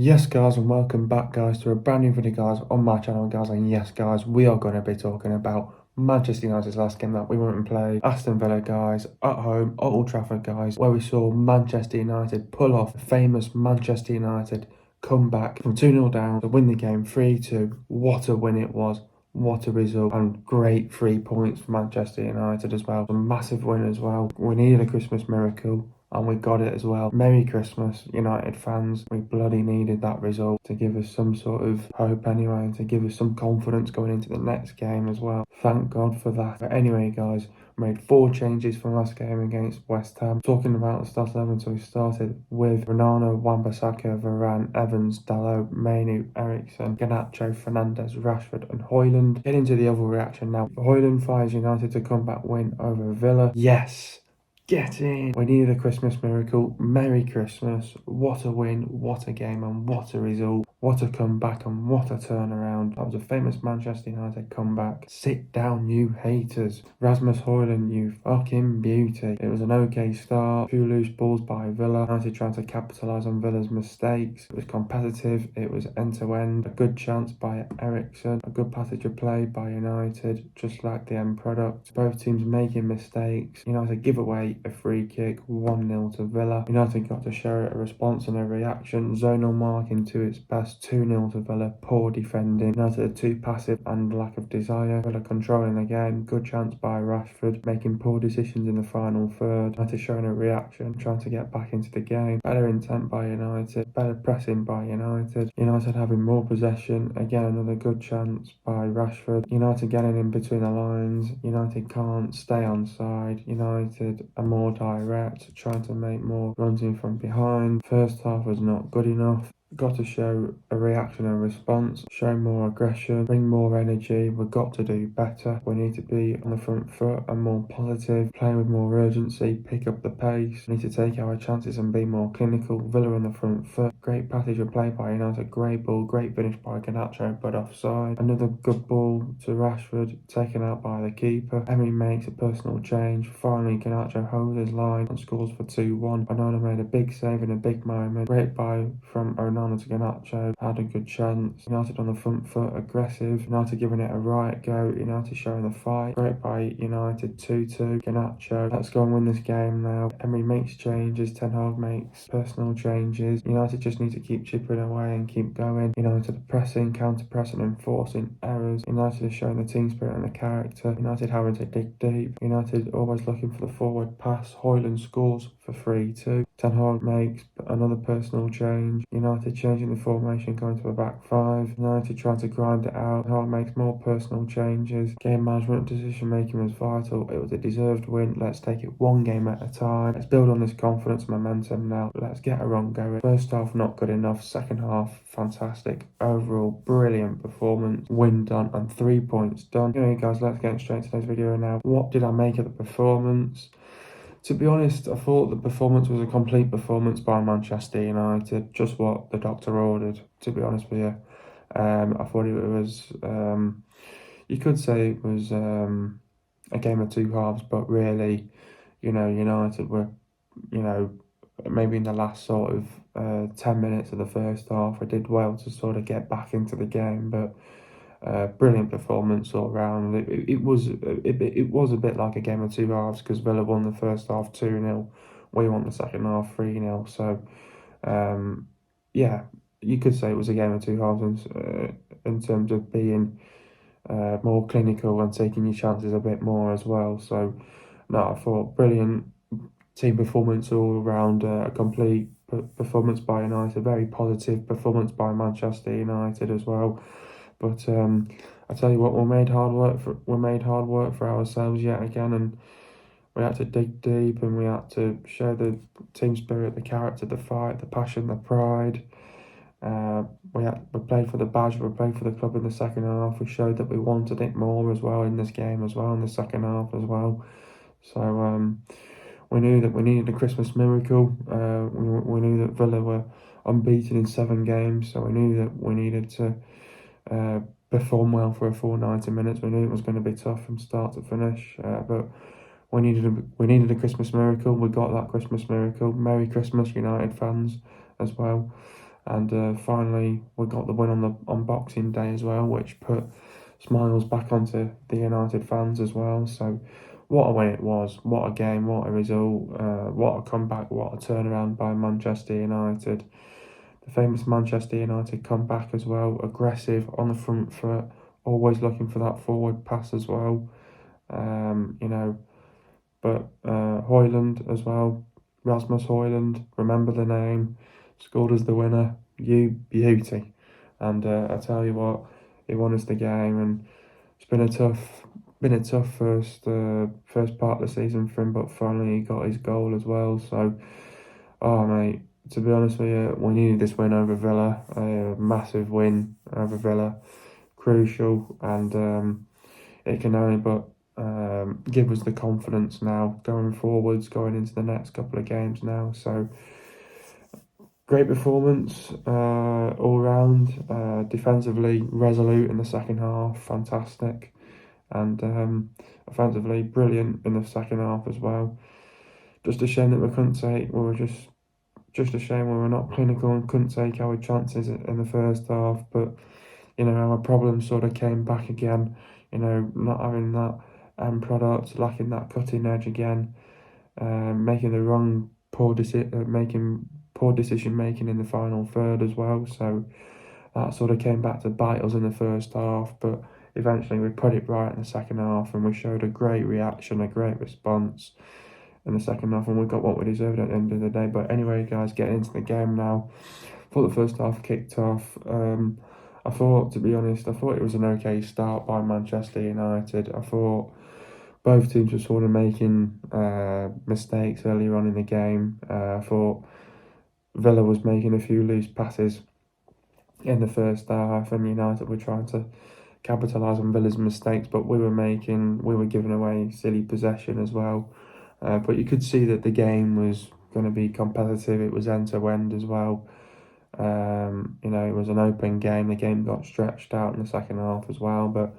Yes guys, and welcome back guys to a brand new video guys on my channel guys. And yes guys, we are going to be talking about Manchester United's last game that we went and played, Aston Villa guys, at home at Old Trafford guys, where we saw Manchester United pull off the famous Manchester United comeback from 2-0 down to win the game 3-2. What a win it was. What a result, and great 3 points for Manchester United as well. A massive win as well. We needed a Christmas miracle and we got it as well. Merry Christmas, United fans. We bloody needed that result to give us some sort of hope anyway, and to give us some confidence going into the next game as well. Thank God for that. But anyway guys, made 4 changes from last game against West Ham. Talking about the start 11, so we started with Ronaldo, Wan-Bissaka, Varane, Evans, Dalot, Mainu, Eriksen, Garnacho, Fernandes, Rashford and Højlund. Get into the overreaction now. Højlund fires United to comeback win over Villa. Yes! Get in! We needed a Christmas miracle. Merry Christmas. What a win, what a game, and what a result. What a comeback and what a turnaround. That was a famous Manchester United comeback. Sit down, you haters. Rasmus Højlund, you fucking beauty. It was an okay start. 2 loose balls by Villa. United trying to capitalise on Villa's mistakes. It was competitive. It was end-to-end. A good chance by Eriksen. A good passage of play by United, just like the end product. Both teams making mistakes. United give away a free kick, 1-0 to Villa. United got to show a response and a reaction. Zonal marking to its best, 2-0 to Villa. Poor defending. United are too passive and lack of desire. Villa controlling the game. Good chance by Rashford, making poor decisions in the final third. United showing a reaction, trying to get back into the game. Better intent by United. Better pressing by United. United having more possession. Again, another good chance by Rashford. United getting in between the lines. United can't stay on side. United are more direct, trying to make more runs in from behind. First half was not good enough. Got to show a reaction and response, show more aggression, bring more energy. We've got to do better. We need to be on the front foot and more positive, play with more urgency, pick up the pace. We need to take our chances and be more clinical. Villa on the front foot. Great passage of play by United, great ball, great finish by Garnacho, but offside. Another good ball to Rashford, taken out by the keeper. Emery makes a personal change. Finally, Garnacho holds his line and scores for 2-1. Ronaldo made a big save in a big moment. Great buy from Ronaldo to Garnacho, had a good chance. United on the front foot, aggressive. United giving it a right go. United showing the fight. Great by United, 2-2. Garnacho, let's go and win this game now. Emery makes changes. Ten Hag makes personal changes. United just need to keep chipping away and keep going. United pressing, counter-pressing and forcing errors. United is showing the team spirit and the character. United having to dig deep. United always looking for the forward pass. Højlund scores for 3-2. Ten Hag makes another personal change. United changing the formation, going to a back 5. United trying to grind it out. Ten Hag makes more personal changes. Game management, decision making was vital. It was a deserved win. Let's take it one game at a time. Let's build on this confidence momentum now. Let's get a run going. First half not good enough. Second half fantastic. Overall brilliant performance. Win done and 3 points done. Anyway guys, let's get straight to today's video now. What did I make of the performance? To be honest, I thought the performance was a complete performance by Manchester United, just what the doctor ordered, to be honest with you. I thought it was, you could say it was a game of 2 halves, but really, United were, maybe in the last sort of 10 minutes of the first half, I did well to sort of get back into the game, but brilliant performance all round. It was a bit like a game of 2 halves, because Villa won the first half 2-0, we won the second half 3-0. So yeah, you could say it was a game of 2 halves in terms of being more clinical and taking your chances a bit more as well. So no, I thought brilliant team performance all around, a complete performance by United, a very positive performance by Manchester United as well. But I tell you what, we made hard work for ourselves yet again, and we had to dig deep, and we had to show the team spirit, the character, the fight, the passion, the pride. We played for the badge, we played for the club in the second half. We showed that we wanted it more as well in this game as well, in the second half as well. So we knew that we needed a Christmas miracle. We knew that Villa were unbeaten in 7 games, so we knew that we needed to perform well for a full 90 minutes. We knew it was going to be tough from start to finish, but we needed a Christmas miracle. We got that Christmas miracle. Merry Christmas, United fans, as well. And finally, we got the win on Boxing Day as well, which put smiles back onto the United fans as well. So, what a win it was! What a game! What a result! What a comeback! What a turnaround by Manchester United! The famous Manchester United comeback as well, aggressive on the front foot, always looking for that forward pass as well. You know, but Højlund as well, Rasmus Højlund, remember the name, scored as the winner. You beauty, and I tell you what, he won us the game, and it's been a tough first part of the season for him, but finally he got his goal as well. So, oh mate, to be honest with you, we needed this win over Villa, a massive win over Villa, crucial, and it can only but give us the confidence now going forwards, going into the next couple of games now. So great performance all round. Defensively resolute in the second half, fantastic, and offensively brilliant in the second half as well. Just a shame that we couldn't take. We were just a shame we were not clinical and couldn't take our chances in the first half. But our problems sort of came back again. Not having that end product, lacking that cutting edge again, making the wrong making poor decision making in the final third as well. So that sort of came back to bite us in the first half, but eventually we put it right in the second half, and we showed a great reaction, a great response in the second half, and we got what we deserved at the end of the day. But anyway, guys, getting into the game now. Thought the first half kicked off. I thought, to be honest, I thought it was an okay start by Manchester United. I thought both teams were sort of making mistakes earlier on in the game. I thought Villa was making a few loose passes in the first half, and United were trying to capitalise on Villa's mistakes, but we were giving away silly possession as well. But you could see that the game was going to be competitive. It was end to end as well. It was an open game. The game got stretched out in the second half as well. But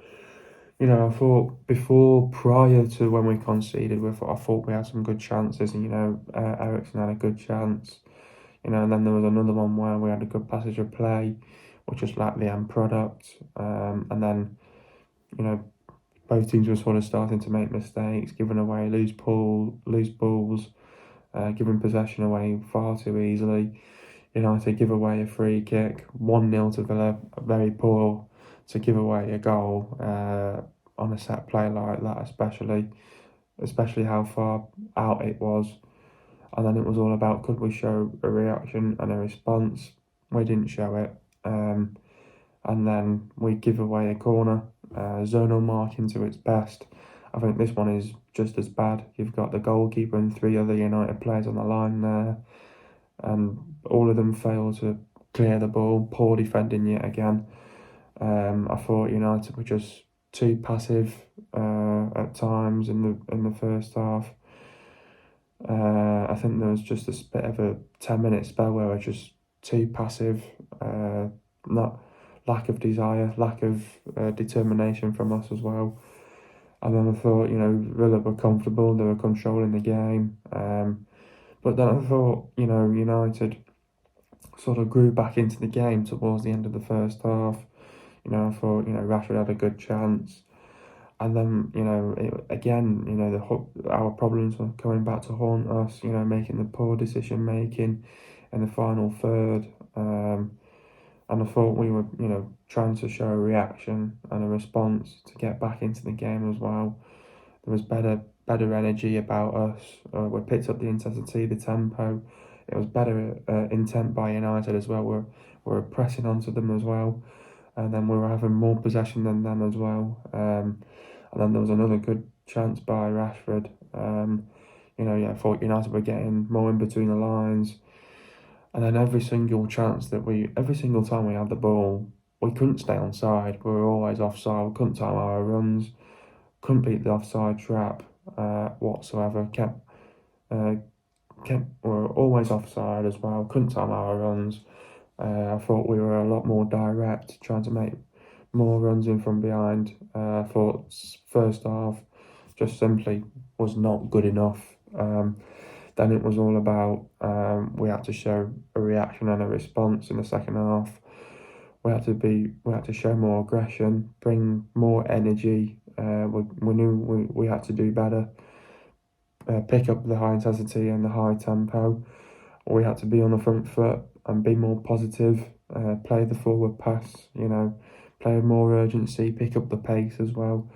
I thought prior to when we conceded, I thought we had some good chances, and Ericsson had a good chance. And then there was another one where we had a good passage of play, which just lacked the end product. And then both teams were sort of starting to make mistakes, giving away loose balls, giving possession away far too easily. United give away a free kick, 1-0 to Villa, very poor to give away a goal on a set play like that, especially how far out it was. And then it was all about, could we show a reaction and a response? We didn't show it. And then we give away a corner, zonal marking to its best. I think this one is just as bad. You've got the goalkeeper and 3 other United players on the line there, and all of them fail to clear the ball. Poor defending yet again. I thought United were just too passive at times in the first half. I think there was just a bit of a 10-minute spell where we're just too passive, not lack of desire, lack of determination from us as well. And then I thought, Villa were comfortable, they were controlling the game. But then I thought, United sort of grew back into the game towards the end of the first half. I thought, Rashford had a good chance. And then, our problems were coming back to haunt us, making the poor decision making in the final third. And I thought we were, trying to show a reaction and a response to get back into the game as well. There was better energy about us. We picked up the intensity, the tempo. It was better intent by United as well. We're pressing onto them as well, and then we were having more possession than them as well. And then there was another good chance by Rashford. I thought United were getting more in between the lines. And then every single time we had the ball, we couldn't stay on side. We were always offside. We couldn't time our runs. Couldn't beat the offside trap whatsoever. We were always offside as well. Couldn't time our runs. I thought we were a lot more direct, trying to make more runs in from behind. I thought first half just simply was not good enough. Then it was all about we had to show a reaction and a response in the second half. We had to show more aggression, bring more energy. We knew we had to do better, pick up the high intensity and the high tempo. We had to be on the front foot and be more positive, play the forward pass, play with more urgency, pick up the pace as well.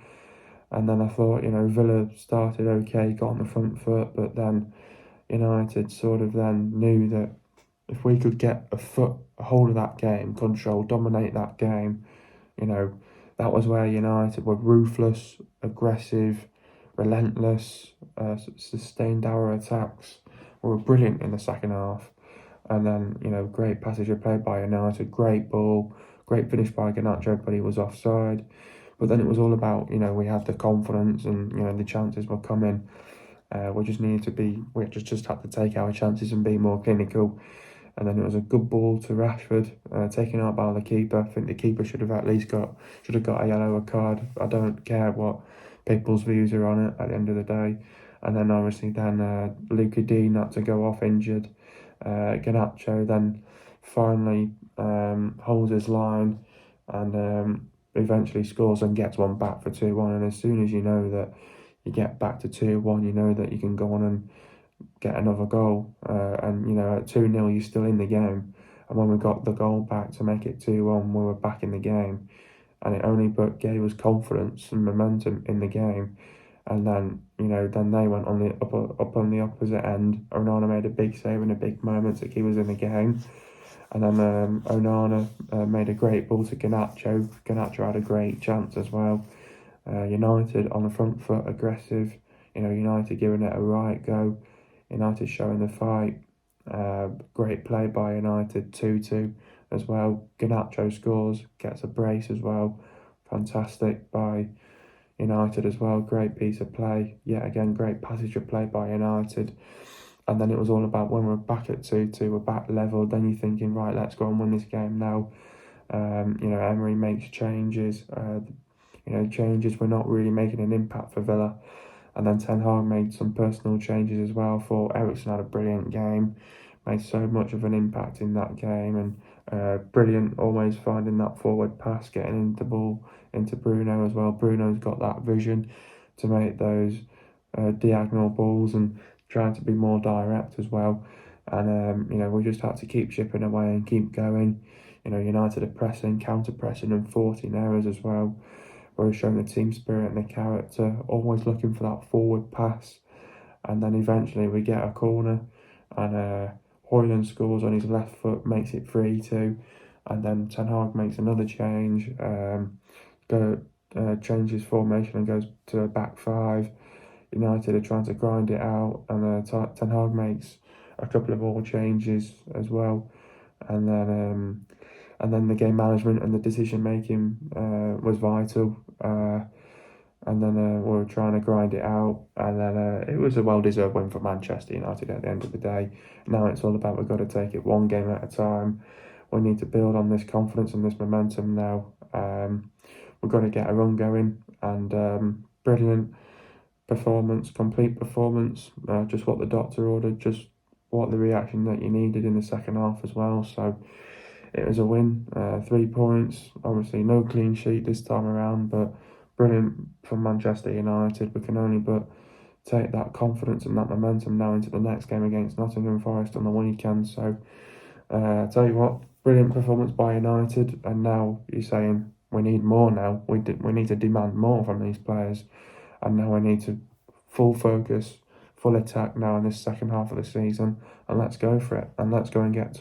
And then I thought, Villa started okay, got on the front foot, but then United sort of then knew that if we could get a hold of that game, control, dominate that game, that was where United were ruthless, aggressive, relentless, sustained our attacks. We were brilliant in the second half. And then, great passage of play by United, great ball, great finish by Garnacho, but he was offside. But then it was all about, we had the confidence and, the chances were coming. We just had to take our chances and be more clinical. And then it was a good ball to Rashford, taken out by the keeper. I think the keeper should have got a yellow card. I don't care what people's views are on it at the end of the day. And then obviously Luka Dean had to go off injured. Garnacho then finally holds his line and eventually scores and gets one back for 2-1. And as soon as you know that you get back to 2-1, you know that you can go on and get another goal. And at 2-0, you're still in the game. And when we got the goal back to make it 2-1, we were back in the game. And it only but gave us confidence and momentum in the game. And then, then they went on the up on the opposite end. Onana made a big save in a big moment to keep us in the game. And then Onana made a great ball to Garnacho. Garnacho had a great chance as well. United on the front foot, aggressive. United giving it a right go. United showing the fight. Great play by United, 2-2 as well. Garnacho scores, gets a brace as well. Fantastic by United as well. Great piece of play. Yet again, great passage of play by United. And then it was all about when we're back at 2-2, we're back level. Then you're thinking, right, let's go and win this game now. Emery makes changes. Changes were not really making an impact for Villa. And then Ten Hag made some personal changes as well. For Eriksen had a brilliant game, made so much of an impact in that game, and brilliant always finding that forward pass, getting into the ball into Bruno as well. Bruno's got that vision to make those diagonal balls and trying to be more direct as well. And we just had to keep chipping away and keep going. United are pressing, counter pressing, and 14 errors as well. We're showing the team spirit and the character, always looking for that forward pass. And then eventually we get a corner and Højlund scores on his left foot, makes it 3-2. And then Ten Hag makes another change, changes formation and goes to a back five. United are trying to grind it out, and Ten Hag makes a couple of more changes as well. And then the game management and the decision making was vital. And then we were trying to grind it out, and then it was a well-deserved win for Manchester United at the end of the day. Now it's all about we've got to take it one game at a time. We need to build on this confidence and this momentum now. We've got to get a run going, and brilliant performance, complete performance, just what the doctor ordered, just what the reaction that you needed in the second half as well. So it was a win, 3 points, obviously no clean sheet this time around, but brilliant for Manchester United. We can only but take that confidence and that momentum now into the next game against Nottingham Forest on the weekend. So I tell you what, brilliant performance by United, and now you're saying we need more now. We need to demand more from these players, and now we need to full focus, full attack now in this second half of the season, and let's go for it, and let's go and get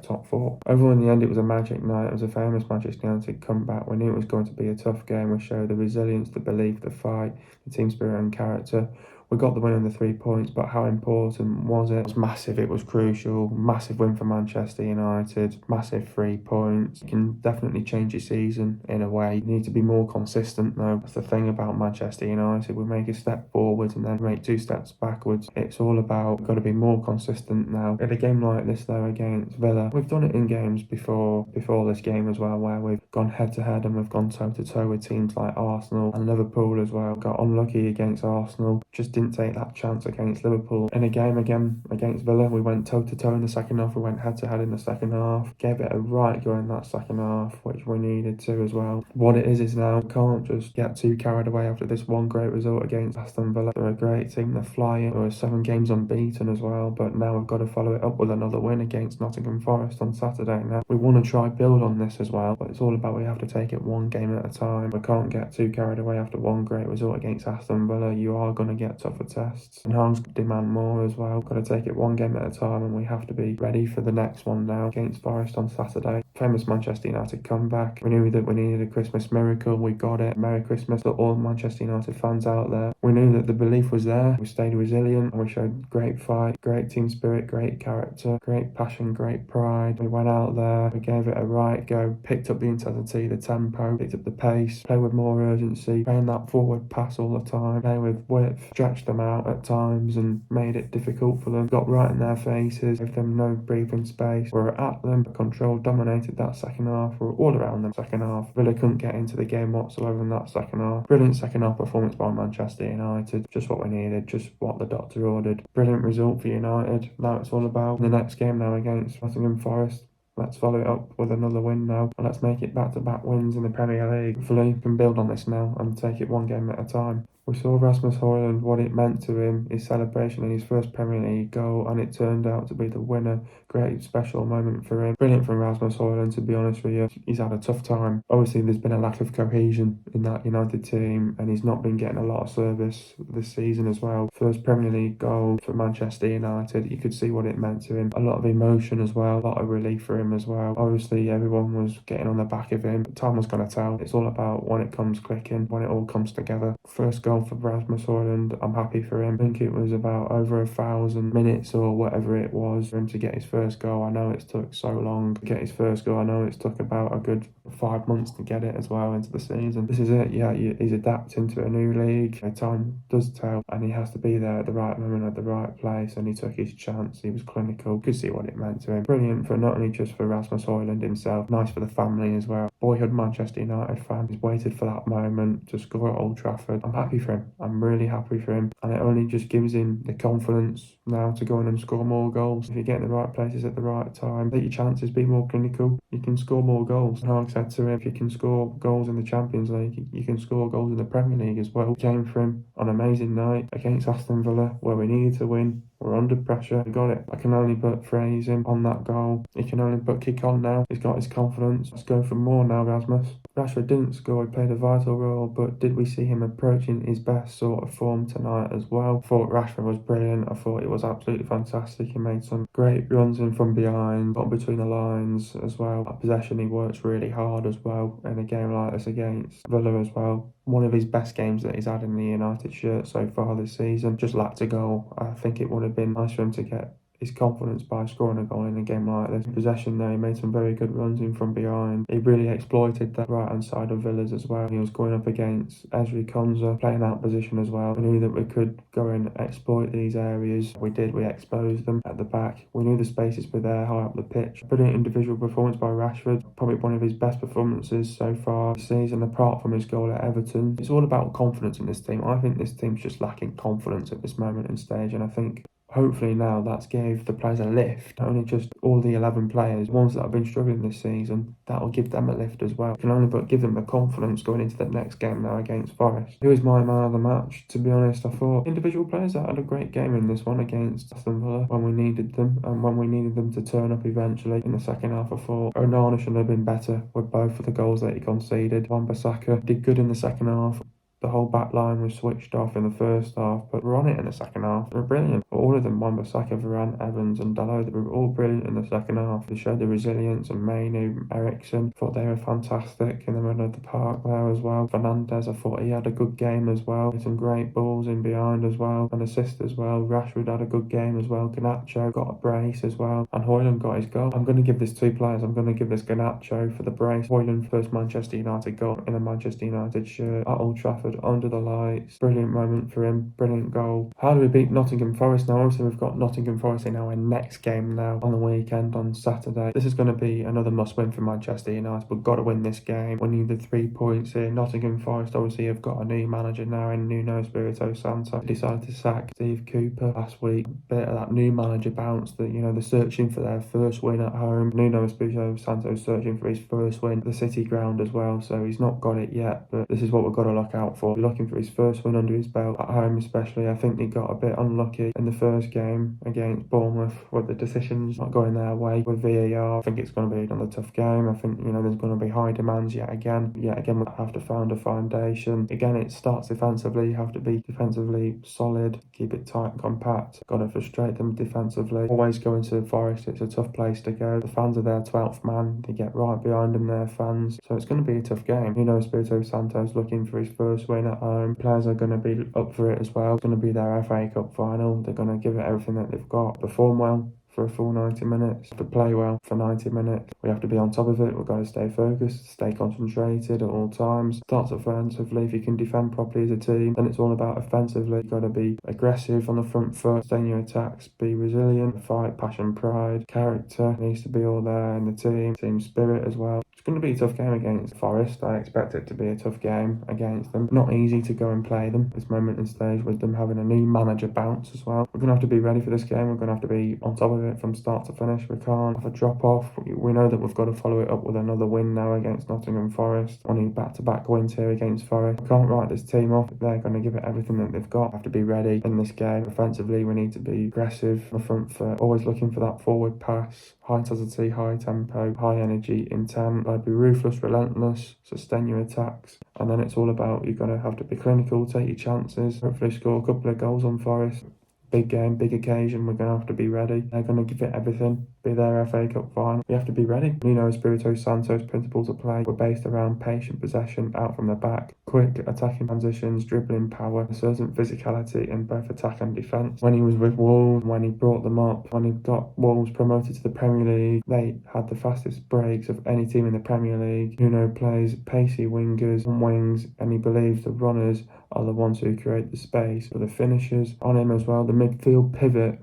top four. Overall, in the end, it was a magic night. It was a famous Manchester United comeback. We knew it was going to be a tough game. We showed the resilience, the belief, the fight, the team spirit and character. We got the win on the 3 points, but how important was it? It was massive, it was crucial. Massive win for Manchester United, massive 3 points. It can definitely change your season in a way. You need to be more consistent though. That's the thing about Manchester United. We make a step forward and then make 2 steps backwards. It's all about, we've got to be more consistent now. In a game like this though, against Villa, we've done it in games before this game as well, where we've gone head to head and we've gone toe to toe with teams like Arsenal and Liverpool as well. Got unlucky against Arsenal, just didn't take that chance against Liverpool. In a game again against Villa, we went toe-to-toe in the second half. We went head-to-head in the second half. Gave it a right go in that second half, which we needed to as well. What it is now, we can't just get too carried away after this one great result against Aston Villa. They're a great team, they're flying. They were 7 games unbeaten as well, but now we've got to follow it up with another win against Nottingham Forest on Saturday. Now, we want to try build on this as well, but it's all about we have to take it one game at a time. We can't get too carried away after one great result against Aston Villa. You are going to get tougher tests, and Hans demand more as well. Got to take it one game at a time, and we have to be ready for the next one now against Forest on Saturday. Famous Manchester United comeback. We knew that we needed a Christmas miracle. We got it. Merry Christmas to all Manchester United fans out there. We knew that the belief was there. We stayed resilient, and we showed great fight, great team spirit, great character, great passion, great pride. We went out there, we gave it a right go, picked up the intensity, the tempo, picked up the pace, played with more urgency, playing that forward pass all the time, playing with width, stretched them out at times and made it difficult for them. Got right in their faces, gave them no breathing space. We were at them, controlled, dominated that second half. We were all around them second half. Villa couldn't get into the game whatsoever in that second half. Brilliant second half performance by Manchester United. Just what we needed, just what the doctor ordered. Brilliant result for United. Now it's all about the next game now against Nottingham Forest. Let's follow it up with another win now, and let's make it back-to-back wins in the Premier League. Hopefully we can build on this now and take it one game at a time. We saw Rasmus Højlund, what it meant to him, his celebration in his first Premier League goal, and it turned out to be the winner. Great special moment for him. Brilliant from Rasmus Højlund, to be honest with you. He's had a tough time. Obviously there's been a lack of cohesion in that United team, and he's not been getting a lot of service this season as well. First Premier League goal for Manchester United, you could see what it meant to him. A lot of emotion as well, a lot of relief for him as well. Obviously everyone was getting on the back of him, but time was going to tell. It's all about when it comes clicking, when it all comes together. First goal for Rasmus Højlund, I'm happy for him. I think it was about over 1,000 minutes or whatever it was for him to get his first goal. I know it's took so long to get his first goal. I know it's took about a good 5 months to get it as well into the season. This is it, yeah, he's adapting to a new league. Time does tell, and he has to be there at the right moment at the right place, and he took his chance. He was clinical. Could see what it meant to him. Brilliant for not only just for Rasmus Højlund himself, nice for the family as well. Boyhood Manchester United fan. He's waited for that moment to score at Old Trafford. I'm happy for him. I'm really happy for him, and it only just gives him the confidence now to go in and score more goals. If you get in the right places at the right time, take your chances, be more clinical, you can score more goals. And like I said to him, if you can score goals in the Champions League, you can score goals in the Premier League as well. Came for him on an amazing night against Aston Villa, where we needed to win. We're under pressure. We got it. I can only but praise him on that goal. He can only but kick on now. He's got his confidence. Let's go for more now, Rasmus. Rashford didn't score. He played a vital role, but did we see him approaching his best sort of form tonight as well? I thought Rashford was brilliant. I thought it was absolutely fantastic. He made some great runs in from behind, got between the lines as well. At possession, he works really hard as well in a game like this against Villa as well. One of his best games that he's had in the United shirt so far this season. Just lacked a goal. I think it would have been nice for him to get his confidence by scoring a goal in a game like this. In possession there, he made some very good runs in from behind. He really exploited that right-hand side of Villa's as well. He was going up against Ezri Konsa, playing out position as well. We knew that we could go and exploit these areas. We did. We exposed them at the back. We knew the spaces were there high up the pitch. Brilliant individual performance by Rashford. Probably one of his best performances so far this season, apart from his goal at Everton. It's all about confidence in this team. I think this team's just lacking confidence at this moment in stage, and I think hopefully now that's gave the players a lift. Not only just all the 11 players, ones that have been struggling this season, that'll give them a lift as well. Can only but give them the confidence going into the next game now against Forest. Who is my man of the match? To be honest, I thought individual players that had a great game in this one against Aston Villa when we needed them, and when we needed them to turn up eventually in the second half. I thought Onana should have been better with both of the goals that he conceded. Wan-Bissaka did good in the second half. The whole back line was switched off in the first half, but we're on it in the second half. They were brilliant. All of them, Wan-Bissaka, Varane, Evans and Dalot, they were all brilliant in the second half. They showed the resilience, and Mainu, Eriksen, thought they were fantastic in the middle of the park there as well. Fernandes, I thought he had a good game as well. Some great balls in behind as well, and assist as well. Rashford had a good game as well. Garnacho got a brace as well, and Højlund got his goal. I'm going to give this two players. I'm going to give this Garnacho for the brace. Højlund first Manchester United goal in a Manchester United shirt at Old Trafford. Trafford under the lights. Brilliant moment for him, brilliant goal. How do we beat Nottingham Forest now? Obviously we've got Nottingham Forest in our next game now on the weekend on Saturday. This is going to be another must win for Manchester United. We've got to win this game. We need the 3 points here. Nottingham Forest obviously have got a new manager now in Nuno Espirito Santo. He decided to sack Steve Cooper last week. Bit of that new manager bounce that, you know, they're searching for their first win at home. Nuno Espirito Santo's searching for his first win at the City ground as well, so he's not got it yet, but this is what we've got to look out for. We're looking for his first win under his belt at home especially. I think he got a bit unlucky in the first game against Bournemouth with the decisions not going their way with VAR. I think it's going to be another tough game. I think, you know, there's going to be high demands yet again. We'll have to find a foundation. Again, it starts defensively. You have to be defensively solid, keep it tight and compact. Got to frustrate them defensively. Always going to Forest, it's a tough place to go. The fans are their 12th man. They get right behind them, their fans. So it's going to be a tough game. You know, Espirito Santo's looking for his first win at home. Players are going to be up for it as well. It's going to be their FA Cup final. They're going to give it everything that they've got. Perform well for a full 90 minutes, to play well for 90 minutes. We have to be on top of it. We've got to stay focused, stay concentrated at all times. Starts offensively. If you can defend properly as a team, then it's all about offensively. You've got to be aggressive on the front foot, stay in your attacks, be resilient, fight, passion, pride, character needs to be all there in the team spirit as well. It's going to be a tough game against Forest. I expect it to be a tough game against them. Not easy to go and play them this moment in stage with them having a new manager bounce as well. We're going to have to be ready for this game. We're going to have to be on top of it from start to finish. We can't have a drop off. We know that we've got to follow it up with another win now against Nottingham Forest. We need back-to-back wins here against Forest. We can't write this team off. They're going to give it everything that they've got. Have to be ready in this game. Offensively, we need to be aggressive on the front foot. Always looking for that forward pass. High intensity, high tempo, high energy, intent. Got to be ruthless, relentless, sustain your attacks. And then it's all about, you're going to have to be clinical, take your chances, hopefully score a couple of goals on Forest. Big game, big occasion, we're going to have to be ready. They're going to give it everything, be their FA Cup final. We have to be ready. Nuno Espirito Santo's principles of play were based around patient possession out from the back, quick attacking transitions, dribbling power, a certain physicality in both attack and defence. When he was with Wolves, when he brought them up, when he got Wolves promoted to the Premier League, they had the fastest breaks of any team in the Premier League. Nuno plays pacey wingers and wings, and he believes the runners are the ones who create the space for the finishers on him as well. The midfield pivot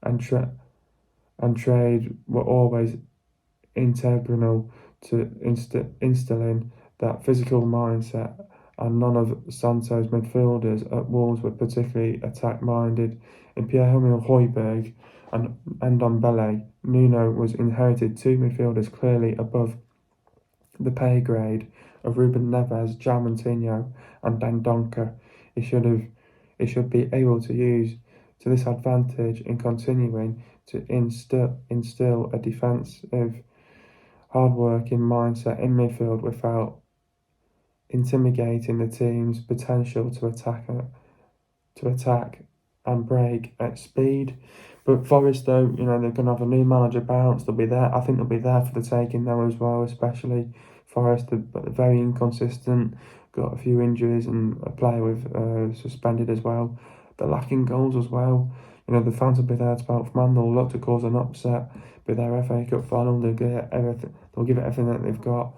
and trade were always integral to instilling that physical mindset, and none of Santo's midfielders at Wolves were particularly attack-minded. In Pierre-Emile Højlund and Ndombele, Nuno was inherited 2 midfielders clearly above the pay grade of Ruben Neves, João Moutinho and Dendoncker. He should be able to use to this advantage in continuing to instill a defensive, hard-working mindset in midfield without intimidating the team's potential to attack and break at speed. But Forest, though, you know, they're going to have a new manager bounce. They'll be there. I think they'll be there for the taking now as well, especially Forest. They're very inconsistent. Got a few injuries and a player with suspended as well. They're lacking goals as well. You know, the fans will be there to 12th man. They'll look to cause an upset. Be their FA Cup final. They'll get everything. They'll give it everything that they've got.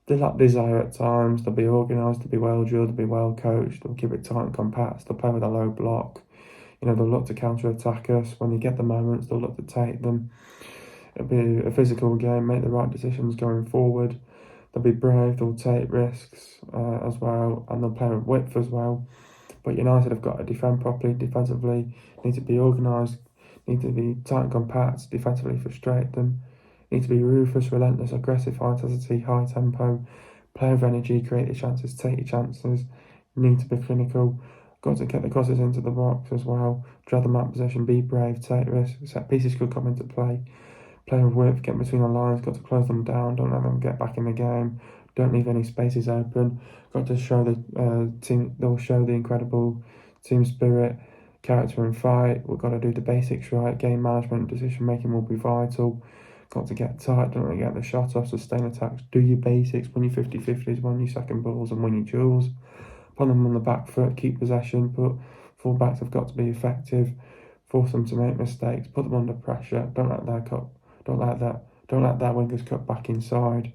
They lack desire at times. They'll be organised. They'll be well drilled. They'll be well coached. They'll keep it tight and compact. They'll play with a low block. You know, they'll look to counter-attack us. When they get the moments, they'll look to take them. It'll be a physical game, make the right decisions going forward. They'll be brave, they'll take risks as well, and they'll play with width as well. But United have got to defend properly, defensively, need to be organised, need to be tight and compact, defensively frustrate them, need to be ruthless, relentless, aggressive, high intensity, high tempo, play with energy, create your chances, take your chances, need to be clinical. Got to get the crosses into the box as well. Drag them out of possession, be brave, take risks. Set pieces could come into play. Play with width, get between the lines. Got to close them down. Don't let them get back in the game. Don't leave any spaces open. Got to show the team. They'll show the incredible team spirit, character, and fight. We've got to do the basics right. Game management, decision making will be vital. Got to get tight. Don't let get the shot off. Sustain attacks. Do your basics. Win your 50-50s. Win your second balls and win your duels. Put them on the back foot, keep possession, but full-backs have got to be effective, force them to make mistakes, put them under pressure, don't let their wingers cut back inside.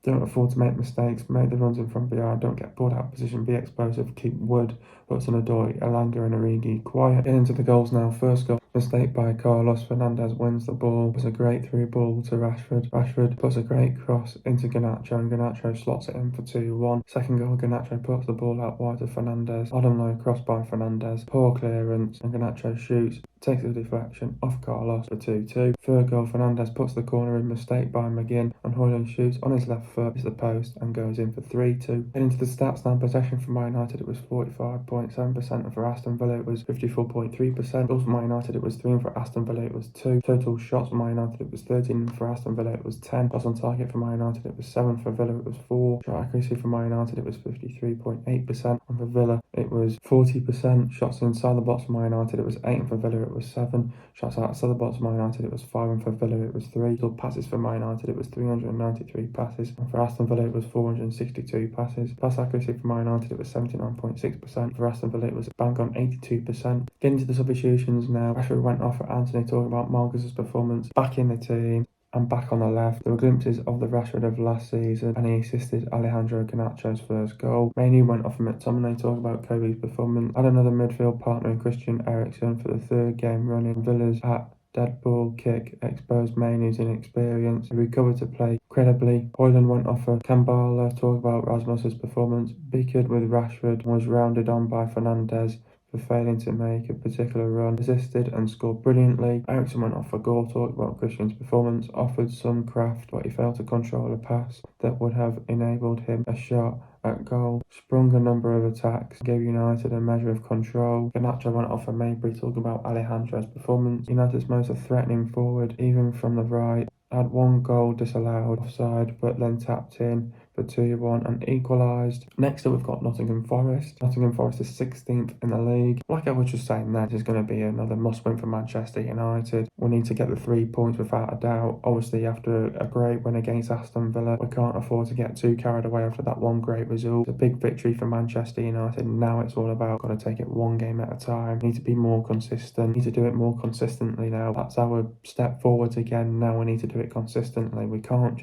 Don't afford to make mistakes, make the runs in from behind, don't get pulled out of position, be explosive, keep Wood, Hudson-Odoi, Elanga and Origi quiet. Get into the goals now. First goal, mistake by Carlos. Fernandes wins the ball. It's a great through ball to Rashford. Rashford puts a great cross into Garnacho and Garnacho slots it in for 2-1. Second goal, Garnacho puts the ball out wide to Fernandes. Bottom low cross by Fernandes. Poor clearance and Garnacho shoots. Takes the deflection off Carlos for 2-2. Third goal, Fernandes puts the corner in, mistake by McGinn, and Højlund shoots on his left foot, hits the post and goes in for 3-2. Getting into the stats now, possession for Man United it was 45.7%, and for Aston Villa it was 54.3%. Goals for Man United it was 3, and for Aston Villa it was 2. Total shots for Man United it was 13, and for Aston Villa it was 10. Shots on target for Man United it was 7, for Villa it was 4. Shot accuracy for Man United it was 53.8%, and for Villa it was 40%. Shots inside the box for Man United it was 8, and for Villa it was 7. Shots outside the box for Man United it was 5, and for Villa it was 3. Total passes for Man United it was 393 passes, and for Aston Villa it was 462 passes. Pass accuracy for Man United it was 79.6%. For Aston Villa it was bang on 82%. Getting to the substitutions now. Rashford went off at Anthony, talking about Marcus's performance back in the team and back on the left. There were glimpses of the Rashford of last season, and he assisted Alejandro Garnacho's first goal. Mainly went off from McTominay, talking about Kobe's performance. Had another midfield partner in Christian Eriksen for the third game running. Villa's at dead ball kick exposed Mainoo's inexperience. He recovered to play credibly. Højlund went off for Kambala, talking about Rasmus's performance. Bickered with Rashford, was rounded on by Fernandes for failing to make a particular run, resisted and scored brilliantly. Eriksen went off for goal, talked about Christian's performance, offered some craft, but he failed to control a pass that would have enabled him a shot at goal. Sprung a number of attacks, gave United a measure of control. Garnacho went off for Maybury, talking about Alejandro's performance. United's most threatening forward, even from the right. Had one goal disallowed offside, but then tapped in for 2-1 and equalised. Next up, we've got Nottingham Forest. Nottingham Forest is 16th in the league. Like I was just saying, that is going to be another must-win for Manchester United. We need to get the 3 points without a doubt. Obviously, after a great win against Aston Villa, we can't afford to get too carried away after that one great result. It's a big victory for Manchester United. Now it's all about got to take it one game at a time. Need to be more consistent. Need to do it more consistently now. That's our step forwards again. Now we need to do it consistently. We can't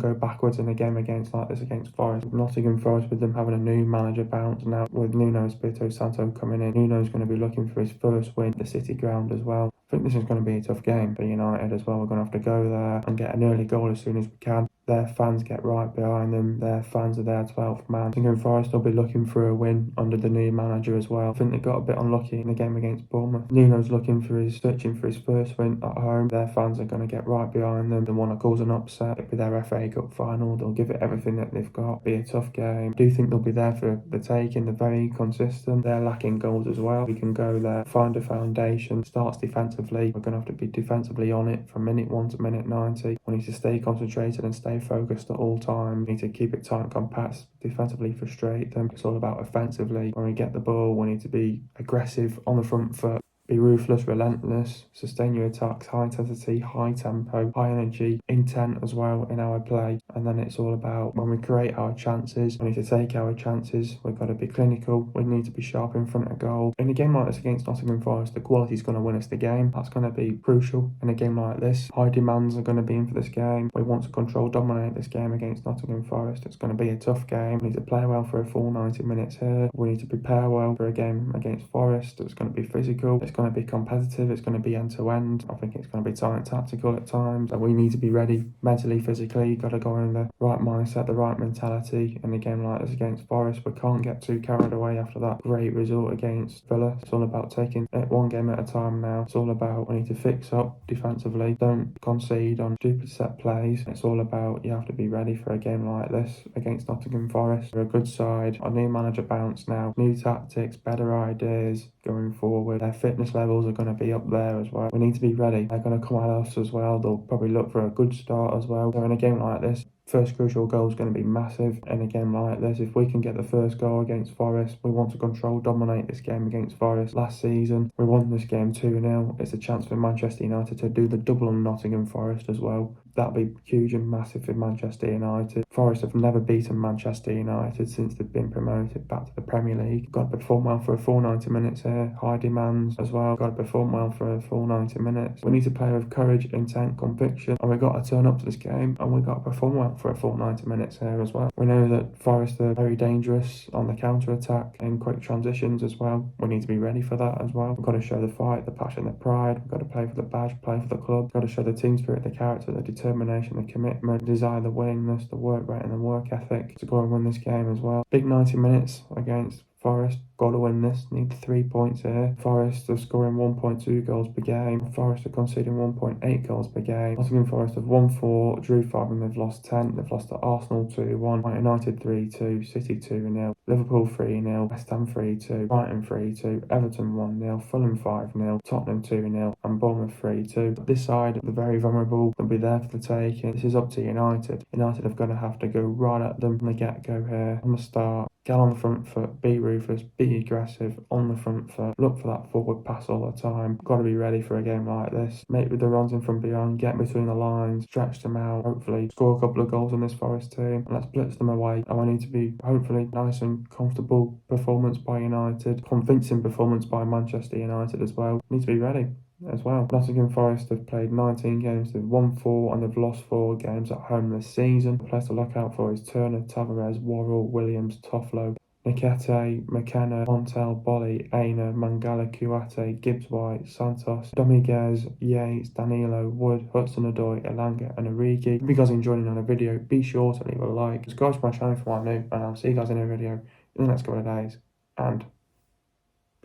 go backwards in a game against this against Forest. Nottingham Forest, with them having a new manager bounce now, with Nuno Espirito Santo coming in. Nuno's going to be looking for his first win at the City ground as well. I think this is going to be a tough game for United as well. We're going to have to go there and get an early goal as soon as we can. Their fans get right behind them. Their fans are their 12th man. Nottingham Forest will be looking for a win under the new manager as well. I think they got a bit unlucky in the game against Bournemouth. Nuno's searching for his first win at home. Their fans are going to get right behind them. They want to cause an upset. It'll be their FA Cup final. They'll give it everything that they've got. Be a tough game. I do think they'll be there for the taking. They're very consistent. They're lacking goals as well. We can go there, find a foundation, starts defensively. We're going to have to be defensively on it from minute 1 to minute 90. We need to stay concentrated and stay focused at all times. We need to keep it tight and compact, defensively frustrate them. It's all about offensively. When we get the ball, we need to be aggressive on the front foot. Be ruthless, relentless, sustain your attacks, high intensity, high tempo, high energy, intent as well in our play. And then it's all about when we create our chances, we need to take our chances. We've got to be clinical. We need to be sharp in front of goal. In a game like this against Nottingham Forest, the quality is going to win us the game. That's going to be crucial in a game like this. High demands are going to be in for this game. We want to control, dominate this game against Nottingham Forest. It's going to be a tough game. We need to play well for a full 90 minutes here. We need to prepare well for a game against Forest. It's going to be physical. It's going to be competitive. It's going to be end-to-end. I think it's going to be tight and tactical at times. But we need to be ready mentally, physically. Got to go in the right mindset, the right mentality in a game like this against Forest. We can't get too carried away after that great result against Villa. It's all about taking it one game at a time now. It's all about we need to fix up defensively. Don't concede on stupid set plays. It's all about you have to be ready for a game like this against Nottingham Forest. They're a good side. Our new manager bounce now. New tactics, better ideas going forward. Their fitness levels are going to be up there as well. We need to be ready. They're going to come at us as well. They'll probably look for a good start as well. So in a game like this, first crucial goal is going to be massive in a game like this. If we can get the first goal against Forest, we want to control, dominate this game against Forest. Last season, we won this game 2-0. It's a chance for Manchester United to do the double on Nottingham Forest as well. That'd be huge and massive for Manchester United. Forest have never beaten Manchester United since they've been promoted back to the Premier League. Got to perform well for a full 90 minutes here. High demands as well. Got to perform well for a full 90 minutes. We need to play with courage, intent, conviction, and we've got to turn up to this game and we've got to perform well back for a full 90 minutes here as well. We know that Forest are very dangerous on the counter-attack and quick transitions as well. We need to be ready for that as well. We've got to show the fight, the passion, the pride. We've got to play for the badge, play for the club. We've got to show the team spirit, the character, the determination, the commitment, the desire, the willingness, the work rate and the work ethic to go and win this game as well. Big 90 minutes against Forest. Got to win this. Need 3 points here. Forest are scoring 1.2 goals per game. Forest are conceding 1.8 goals per game. Nottingham Forest have won 4, drew 5 and they've lost 10. They've lost to Arsenal 2-1, United 3-2, City 2-0, Liverpool 3-0, West Ham 3-2, Brighton 3-2, Everton 1-0, Fulham 5-0, Tottenham 2-0 and Bournemouth 3-2. This side, they're very vulnerable. They'll be there for the taking. This is up to United. United are going to have to go right at them from the get-go here, from the start. Get on the front foot, be ruthless, be aggressive on the front foot, look for that forward pass all the time. Got to be ready for a game like this. Make with the runs in from beyond, get between the lines, stretch them out, hopefully score a couple of goals in this Forest team, and let's blitz them away. And we need to be hopefully nice and comfortable performance by United, convincing performance by Manchester United as well. Need to be ready as well. Nottingham Forest have played 19 games, they've won 4 and they've lost 4 games at home this season. The players to look out for is Turner, Tavares, Worrell, Williams, Toffolo, Nikete, McKenna, Montel, Bolly, Aina, Mangala, Kuate, Gibbs-White, Santos, Dominguez, Yates, Danilo, Wood, Hudson-Odoi, Elanga and Origi. If you guys are enjoying another video, be sure to leave a like. Subscribe to my channel if you are new and I'll see you guys in a video in the next couple of days. And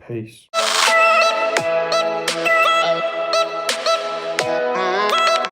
peace.